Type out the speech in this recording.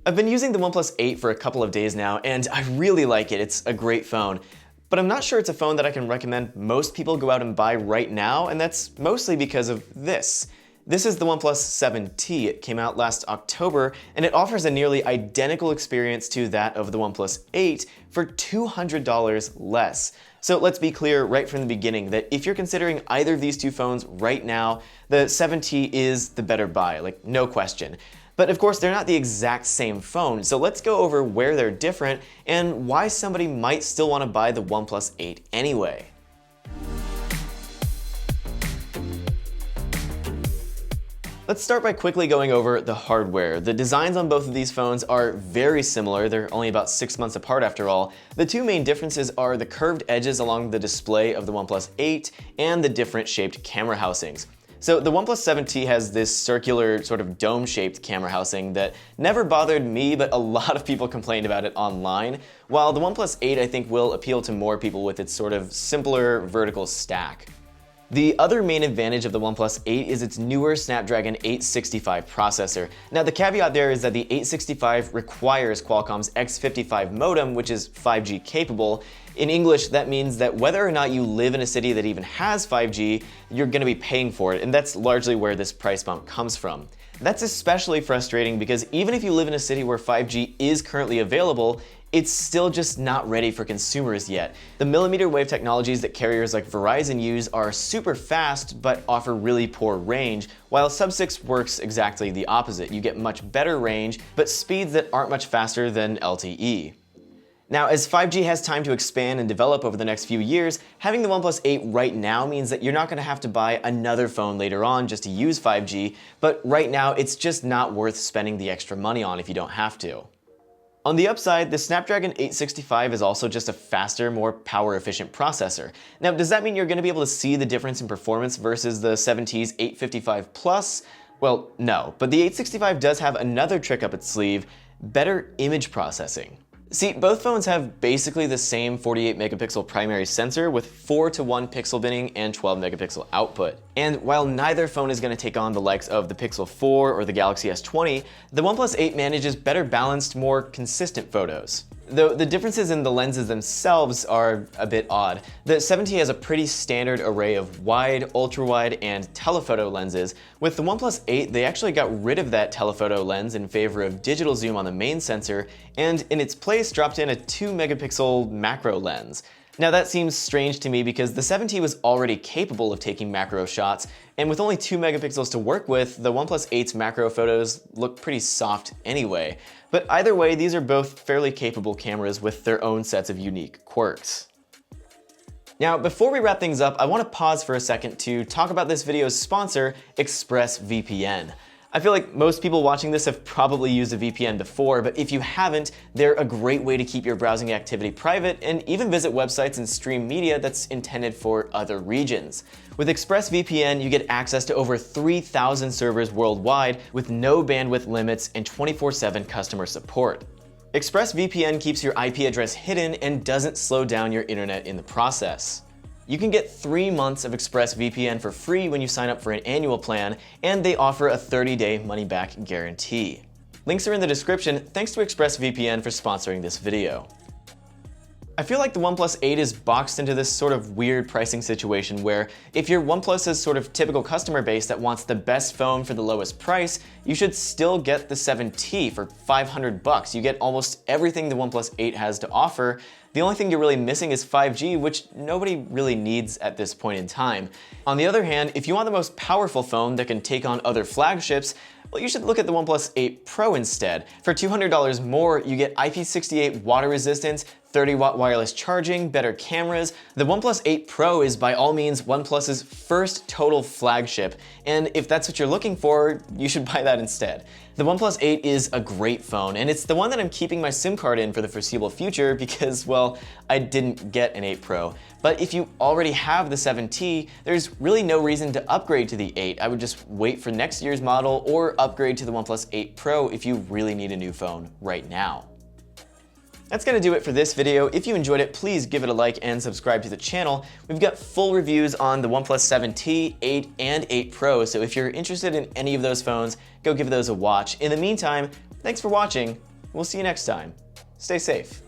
I've been using the OnePlus 8 for a couple of days now, and I really like it. It's a great phone. But I'm not sure it's a phone that I can recommend most people go out and buy right now, and that's mostly because of this. This is the OnePlus 7T. It came out last October, and it offers a nearly identical experience to that of the OnePlus 8 for $200 less. So let's be clear right from the beginning that if you're considering either of these two phones right now, the 7T is the better buy, like no question. But of course, they're not the exact same phone, so let's go over where they're different and why somebody might still want to buy the OnePlus 8 anyway. Let's start by quickly going over the hardware. The designs on both of these phones are very similar. They're only about 6 months apart after all. The two main differences are the curved edges along the display of the OnePlus 8 and the different shaped camera housings. So the OnePlus 7T has this circular sort of dome-shaped camera housing that never bothered me, but a lot of people complained about it online, while the OnePlus 8 I think will appeal to more people with its sort of simpler vertical stack. The other main advantage of the OnePlus 8 is its newer Snapdragon 865 processor. Now the caveat there is that the 865 requires Qualcomm's X55 modem, which is 5G capable. In English, that means that whether or not you live in a city that even has 5G, you're going to be paying for it, and that's largely where this price bump comes from. That's especially frustrating because even if you live in a city where 5G is currently available, it's still just not ready for consumers yet. The millimeter wave technologies that carriers like Verizon use are super fast but offer really poor range, while Sub-6 works exactly the opposite. You get much better range, but speeds that aren't much faster than LTE. Now, as 5G has time to expand and develop over the next few years, having the OnePlus 8 right now means that you're not going to have to buy another phone later on just to use 5G, but right now it's just not worth spending the extra money on if you don't have to. On the upside, the Snapdragon 865 is also just a faster, more power-efficient processor. Now, does that mean you're going to be able to see the difference in performance versus the 7T's 855 Plus? Well, no, but the 865 does have another trick up its sleeve: better image processing. See, both phones have basically the same 48 megapixel primary sensor with 4:1 pixel binning and 12 megapixel output. And while neither phone is going to take on the likes of the Pixel 4 or the Galaxy S20, the OnePlus 8 manages better balanced, more consistent photos. Though the differences in the lenses themselves are a bit odd. The 7T has a pretty standard array of wide, ultra-wide, and telephoto lenses. With the OnePlus 8, they actually got rid of that telephoto lens in favor of digital zoom on the main sensor, and in its place dropped in a 2 megapixel macro lens. Now that seems strange to me because the 7T was already capable of taking macro shots, and with only 2 megapixels to work with, the OnePlus 8's macro photos look pretty soft anyway. But either way, these are both fairly capable cameras with their own sets of unique quirks. Now, before we wrap things up, I want to pause for a second to talk about this video's sponsor, ExpressVPN. I feel like most people watching this have probably used a VPN before, but if you haven't, they're a great way to keep your browsing activity private and even visit websites and stream media that's intended for other regions. With ExpressVPN, you get access to over 3,000 servers worldwide with no bandwidth limits and 24/7 customer support. ExpressVPN keeps your IP address hidden and doesn't slow down your internet in the process. You can get 3 months of ExpressVPN for free when you sign up for an annual plan, and they offer a 30-day money-back guarantee. Links are in the description. Thanks to ExpressVPN for sponsoring this video. I feel like the OnePlus 8 is boxed into this sort of weird pricing situation where if you're OnePlus's sort of typical customer base that wants the best phone for the lowest price, you should still get the 7T for $500. You get almost everything the OnePlus 8 has to offer. The only thing you're really missing is 5G, which nobody really needs at this point in time. On the other hand, if you want the most powerful phone that can take on other flagships, well, you should look at the OnePlus 8 Pro instead. For $200 more, you get IP68 water resistance, 30-watt wireless charging, better cameras. The OnePlus 8 Pro is by all means OnePlus's first total flagship, and if that's what you're looking for, you should buy that instead. The OnePlus 8 is a great phone, and it's the one that I'm keeping my SIM card in for the foreseeable future because, well, I didn't get an 8 Pro. But if you already have the 7T, there's really no reason to upgrade to the 8. I would just wait for next year's model or upgrade to the OnePlus 8 Pro if you really need a new phone right now. That's gonna do it for this video. If you enjoyed it, please give it a like and subscribe to the channel. We've got full reviews on the OnePlus 7T, 8, and 8 Pro, so if you're interested in any of those phones, go give those a watch. In the meantime, thanks for watching, We'll see you next time. Stay safe.